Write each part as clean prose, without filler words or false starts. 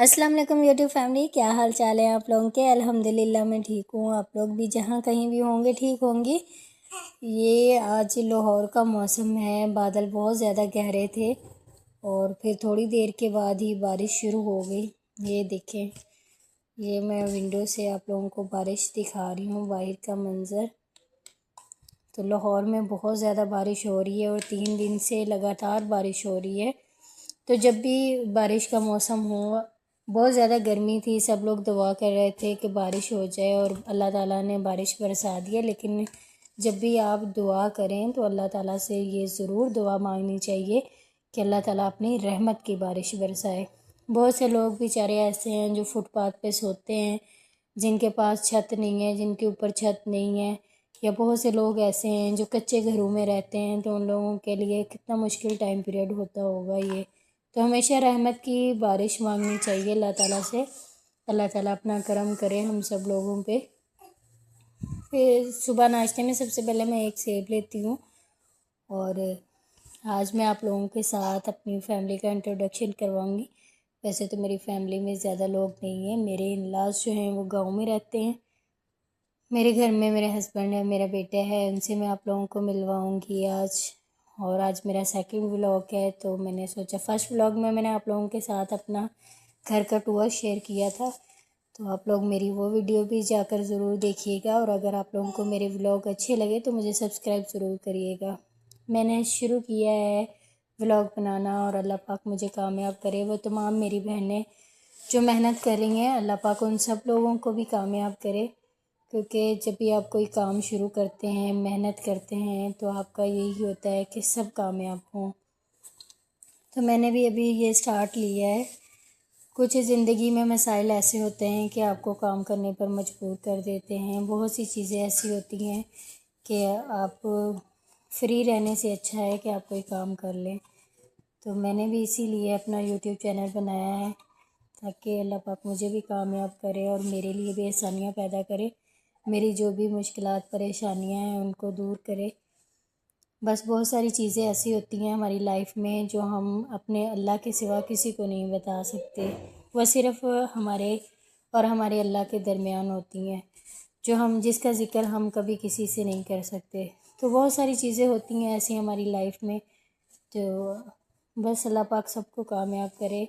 अस्सलाम वालेकुम YouTube family, क्या हाल चाल है आप लोगों के। अल्हम्दुलिल्लाह मैं ठीक हूँ। आप लोग भी जहाँ कहीं भी होंगे ठीक होंगी। ये आज लाहौर का मौसम है, बादल बहुत ज़्यादा गहरे थे और फिर थोड़ी देर के बाद ही बारिश शुरू हो गई। ये देखें, ये मैं विंडो से आप लोगों को बारिश दिखा रही हूँ, बाहर का मंज़र। तो लाहौर में बहुत ज़्यादा बारिश हो रही है और 3 दिन से लगातार बारिश हो रही है। तो जब भी बारिश का मौसम हो, बहुत ज़्यादा गर्मी थी, सब लोग दुआ कर रहे थे कि बारिश हो जाए और अल्लाह ताला ने बारिश बरसा दी है। लेकिन जब भी आप दुआ करें तो अल्लाह ताला से ये ज़रूर दुआ मांगनी चाहिए कि अल्लाह ताला अपनी रहमत की बारिश बरसाए। बहुत से लोग बेचारे ऐसे हैं जो फुटपाथ पे सोते हैं, जिनके पास छत नहीं है, जिनके ऊपर छत नहीं है, या बहुत से लोग ऐसे हैं जो कच्चे घरों में रहते हैं। तो उन लोगों के लिए कितना मुश्किल टाइम पीरियड होता होगा ये। तो हमेशा रहमत की बारिश मांगनी चाहिए अल्लाह ताला से। अल्लाह ताला अपना करम करे हम सब लोगों पे। फिर सुबह नाश्ते में सबसे पहले मैं एक सेब लेती हूँ और आज मैं आप लोगों के साथ अपनी फैमिली का इंट्रोडक्शन करवाऊँगी। वैसे तो मेरी फैमिली में ज़्यादा लोग नहीं हैं, मेरे इन-लॉज़ जो हैं वो गाँव में रहते हैं। मेरे घर में मेरे हस्बैंड है, मेरा बेटा है, उनसे मैं आप लोगों को मिलवाऊँगी आज। और आज मेरा सेकंड व्लॉग है, तो मैंने सोचा फर्स्ट व्लॉग में मैंने आप लोगों के साथ अपना घर का टूर शेयर किया था, तो आप लोग मेरी वो वीडियो भी जाकर ज़रूर देखिएगा। और अगर आप लोगों को मेरे व्लॉग अच्छे लगे तो मुझे सब्सक्राइब ज़रूर करिएगा। मैंने शुरू किया है व्लॉग बनाना और अल्लाह पाक मुझे कामयाब करे। वो तमाम मेरी बहनें जो मेहनत कर रही हैं, अल्लाह पाक उन सब लोगों को भी कामयाब करे। क्योंकि जब भी आप कोई काम शुरू करते हैं, मेहनत करते हैं, तो आपका यही होता है कि सब कामयाब हों। तो मैंने भी अभी ये स्टार्ट लिया है। कुछ ज़िंदगी में मसाइल ऐसे होते हैं कि आपको काम करने पर मजबूर कर देते हैं। बहुत सी चीज़ें ऐसी होती हैं कि आप फ्री रहने से अच्छा है कि आप कोई काम कर लें। तो मैंने भी इसीलिए अपना यूट्यूब चैनल बनाया है ताकि अल्लाह पाक मुझे भी कामयाब करे और मेरे लिए भी आसानियाँ पैदा करे। मेरी जो भी मुश्किलात परेशानियाँ हैं उनको दूर करे। बस बहुत सारी चीज़ें ऐसी होती हैं हमारी लाइफ में जो हम अपने अल्लाह के सिवा किसी को नहीं बता सकते। वह सिर्फ़ हमारे और हमारे अल्लाह के दरमियान होती हैं, जो हम जिसका ज़िक्र हम कभी किसी से नहीं कर सकते। तो बहुत सारी चीज़ें होती हैं ऐसी हमारी लाइफ में, तो बस अल्लाह पाक सबको कामयाब करे।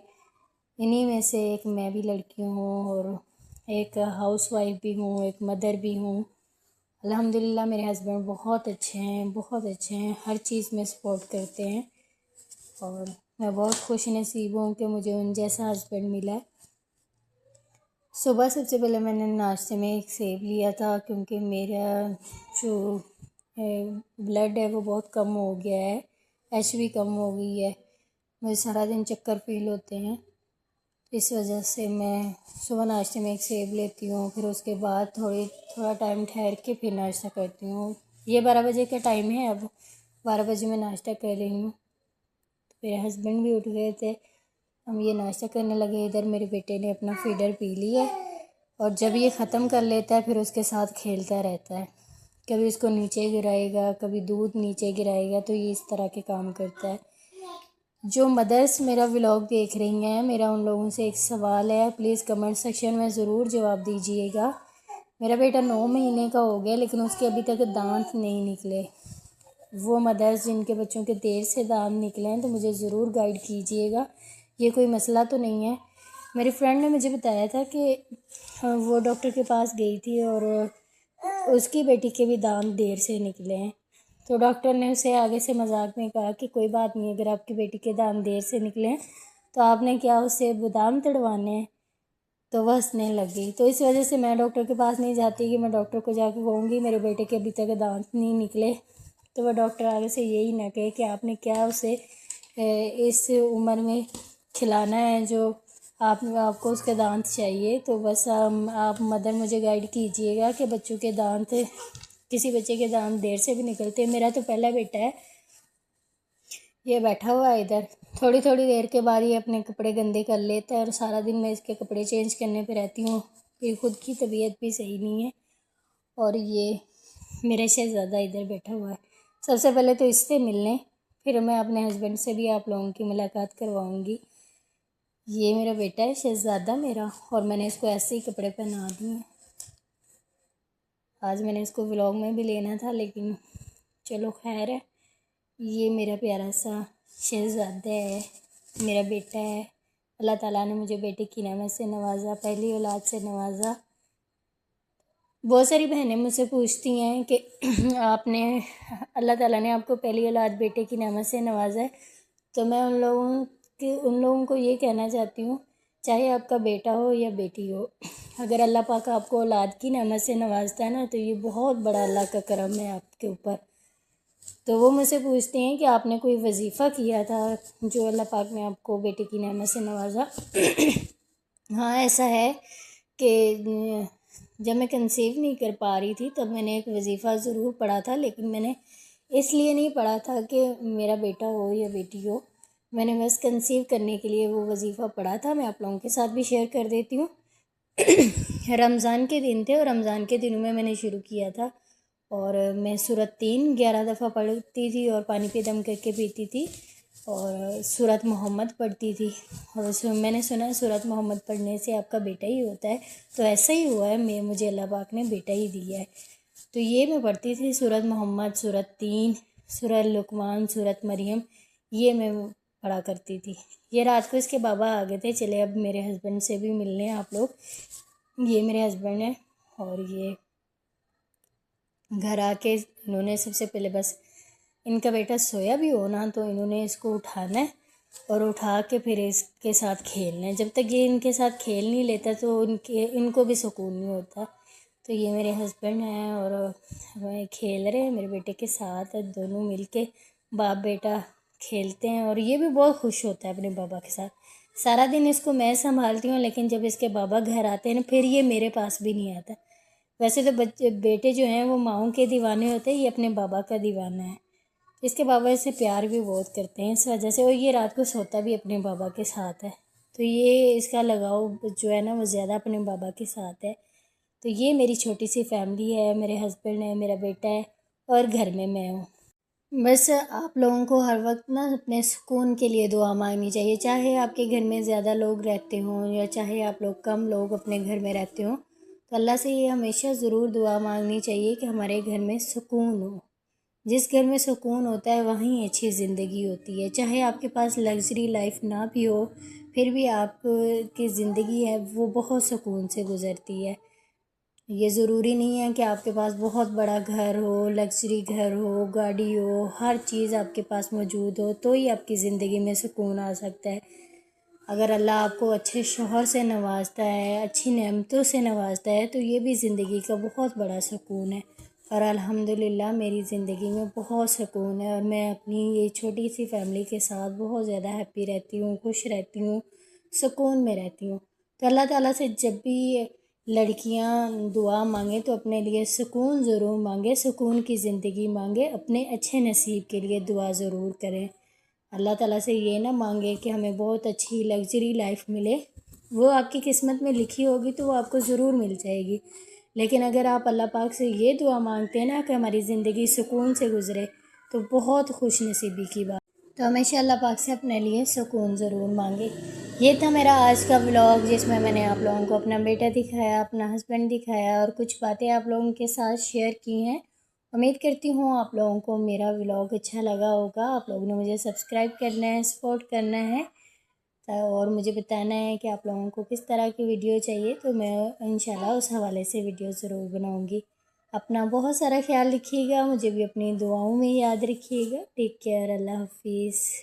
इन्हीं में से एक मैं भी लड़की हूँ और एक हाउसवाइफ भी हूँ, एक मदर भी हूँ। अल्हम्दुलिल्लाह मेरे हस्बैंड बहुत अच्छे हैं, बहुत अच्छे हैं, हर चीज़ में सपोर्ट करते हैं और मैं बहुत खुश नसीब हूँ कि मुझे उन जैसा हस्बैंड मिला है। सुबह सबसे पहले मैंने नाश्ते में एक सेब लिया था क्योंकि मेरा जो ब्लड है वो बहुत कम हो गया है, एच भी कम हो गई है, मुझे सारा दिन चक्कर फील होते हैं। इस वजह से मैं सुबह नाश्ते में एक सेब लेती हूँ, फिर उसके बाद थोड़ा टाइम ठहर के फिर नाश्ता करती हूँ। ये 12 बजे का टाइम है, अब 12 बजे मैं नाश्ता कर रही हूँ। तो मेरे हस्बैंड भी उठ गए थे, हम ये नाश्ता करने लगे। इधर मेरे बेटे ने अपना फीडर पी लिया और जब ये ख़त्म कर लेता है फिर उसके साथ खेलता रहता है। कभी उसको नीचे गिराएगा, कभी दूध नीचे गिराएगा, तो ये इस तरह के काम करता है। जो मदर्स मेरा व्लॉग देख रही हैं, मेरा उन लोगों से एक सवाल है, प्लीज़ कमेंट सेक्शन में ज़रूर जवाब दीजिएगा। मेरा बेटा 9 महीने का हो गया लेकिन उसके अभी तक दांत नहीं निकले। वो मदर्स जिनके बच्चों के देर से दांत निकले हैं तो मुझे ज़रूर गाइड कीजिएगा, ये कोई मसला तो नहीं है। मेरी फ्रेंड ने मुझे बताया था कि वो डॉक्टर के पास गई थी और उसकी बेटी के भी दांत देर से निकले हैं। तो डॉक्टर ने उसे आगे से मजाक में कहा कि कोई बात नहीं, अगर आपकी बेटी के दांत देर से निकले हैं तो आपने क्या उससे बादाम तड़वाने हैं। तो वह हंसने लग गई। तो इस वजह से मैं डॉक्टर के पास नहीं जाती कि मैं डॉक्टर को जाकर कहूँगी मेरे बेटे के अभी तक दांत नहीं निकले, तो वह डॉक्टर आगे से यही ना कहे कि आपने क्या उसे इस उम्र में खिलाना है जो आपको उसके दांत चाहिए। तो बस आप मदर मुझे गाइड कीजिएगा कि बच्चों के दांत, किसी बच्चे के दांत देर से भी निकलते हैं। मेरा तो पहला बेटा है, ये बैठा हुआ है इधर, थोड़ी थोड़ी देर के बाद ये अपने कपड़े गंदे कर लेता है और सारा दिन मैं इसके कपड़े चेंज करने पे रहती हूँ। फिर खुद की तबीयत भी सही नहीं है। और ये मेरा शहज़ादा इधर बैठा हुआ है। सबसे पहले तो इससे मिलने, फिर मैं अपने हस्बैंड से भी आप लोगों की मुलाकात करवाऊँगी। ये मेरा बेटा है शहज़ादा मेरा, और मैंने इसको ऐसे ही कपड़े पहना दिए। आज मैंने इसको व्लॉग में भी लेना था, लेकिन चलो खैर है। ये मेरा प्यारा सा शहज़ादा है, मेरा बेटा है। अल्लाह ताला ने मुझे बेटे की नेमत से नवाजा, पहली औलाद से नवाजा। बहुत सारी बहनें मुझसे पूछती हैं कि आपने अल्लाह ताला ने आपको पहली औलाद बेटे की नेमत से नवाजा है, तो मैं उन लोगों को ये कहना चाहती हूँ, चाहे आपका बेटा हो या बेटी हो, अगर अल्लाह पाक आपको औलाद की नेमत से नवाजता है ना, तो ये बहुत बड़ा अल्लाह का करम है आपके ऊपर। तो वो मुझसे पूछते हैं कि आपने कोई वजीफ़ा किया था जो अल्लाह पाक ने आपको बेटे की नेमत से नवाजा। हाँ, ऐसा है कि जब मैं कंसीव नहीं कर पा रही थी तब मैंने एक वजीफ़ा ज़रूर पढ़ा था, लेकिन मैंने इसलिए नहीं पढ़ा था कि मेरा बेटा हो या बेटी हो, मैंने बस कंसीव करने के लिए वो वजीफ़ा पढ़ा था। मैं आप लोगों के साथ भी शेयर कर देती हूँ। रमज़ान के दिन थे और रमज़ान के दिनों में मैंने शुरू किया था, और मैं सूरत 3 11 दफ़ा पढ़ती थी और पानी पे दम करके पीती थी, और सूरत मोहम्मद पढ़ती थी। और मैंने सुना सूरत मोहम्मद पढ़ने से आपका बेटा ही होता है, तो ऐसा ही हुआ है, मुझे अल्लाह पाक ने बेटा ही दिया है। तो ये मैं पढ़ती थी सूरत मोहम्मद, सूरत 3, सूरत लुकमान, सूरत मरियम, ये मैं पढ़ा करती थी। ये रात को इसके बाबा आ गए थे, चले अब मेरे हस्बैंड से भी मिलने आप लोग। ये मेरे हस्बैंड हैं, और ये घर आके इन्होंने सबसे पहले बस इनका बेटा सोया भी हो ना, तो इन्होंने इसको उठाना है और उठा के फिर इसके साथ खेलना है। जब तक ये इनके साथ खेल नहीं लेता तो इनको भी सुकून नहीं होता। तो ये मेरे हस्बैंड हैं और वह खेल रहे हैं मेरे बेटे के साथ, दोनों मिलके बाप बेटा खेलते हैं, और ये भी बहुत खुश होता है अपने बाबा के साथ। सारा दिन इसको मैं संभालती हूँ, लेकिन जब इसके बाबा घर आते हैं ना, फिर ये मेरे पास भी नहीं आता। वैसे तो बेटे जो हैं वो माँओं के दीवाने होते हैं, ये अपने बाबा का दीवाना है। इसके बाबा इसे प्यार भी बहुत करते हैं इस वजह से, और ये रात को सोता भी अपने बाबा के साथ है। तो ये इसका लगाव जो है ना वो ज़्यादा अपने बाबा के साथ है। तो ये मेरी छोटी सी फैमिली है, मेरे हस्बैंड है, मेरा बेटा है, और घर में मैं हूँ। बस आप लोगों को हर वक्त ना अपने सुकून के लिए दुआ मांगनी चाहिए, चाहे आपके घर में ज़्यादा लोग रहते हों या चाहे आप लोग कम लोग अपने घर में रहते हों, तो अल्लाह से ये हमेशा ज़रूर दुआ मांगनी चाहिए कि हमारे घर में सुकून हो। जिस घर में सुकून होता है वहीं अच्छी ज़िंदगी होती है। चाहे आपके पास लग्ज़री लाइफ ना भी हो, फिर भी आपकी ज़िंदगी है वो बहुत सुकून से गुज़रती है। ये ज़रूरी नहीं है कि आपके पास बहुत बड़ा घर हो, लग्ज़री घर हो, गाड़ी हो, हर चीज़ आपके पास मौजूद हो तो ही आपकी ज़िंदगी में सुकून आ सकता है। अगर अल्लाह आपको अच्छे शौहर से नवाजता है, अच्छी नेमतों से नवाजता है, तो ये भी ज़िंदगी का बहुत बड़ा सुकून है। और अल्हम्दुलिल्लाह मेरी ज़िंदगी में बहुत सुकून है, और मैं अपनी ये छोटी सी फैमिली के साथ बहुत ज़्यादा हैप्पी रहती हूँ, खुश रहती हूँ, सुकून में रहती हूँ। तो अल्लाह ताला से जब भी लड़कियां दुआ मांगे तो अपने लिए सुकून ज़रूर मांगे, सुकून की ज़िंदगी मांगे, अपने अच्छे नसीब के लिए दुआ ज़रूर करें। अल्लाह ताला से ये ना मांगे कि हमें बहुत अच्छी लग्ज़री लाइफ मिले, वो आपकी किस्मत में लिखी होगी तो वो आपको ज़रूर मिल जाएगी। लेकिन अगर आप अल्लाह पाक से ये दुआ मांगते हैं ना कि हमारी ज़िंदगी सुकून से गुज़रे, तो बहुत खुश नसीबी की बात। तो हमेशा अल्लाह पाक से अपने लिए सुकून ज़रूर मांगे। ये था मेरा आज का व्लॉग, जिसमें मैंने आप लोगों को अपना बेटा दिखाया, अपना हस्बैंड दिखाया, और कुछ बातें आप लोगों के साथ शेयर की हैं। उम्मीद करती हूँ आप लोगों को मेरा व्लॉग अच्छा लगा होगा। आप लोगों ने मुझे सब्सक्राइब करना है, सपोर्ट करना है, और मुझे बताना है कि आप लोगों को किस तरह की वीडियो चाहिए, तो मैं इंशाल्लाह उस हवाले से वीडियो ज़रूर बनाऊँगी। अपना बहुत सारा ख्याल रखिएगा, मुझे भी अपनी दुआओं में याद रखिएगा। टेक केयर, अल्लाह हाफिज़।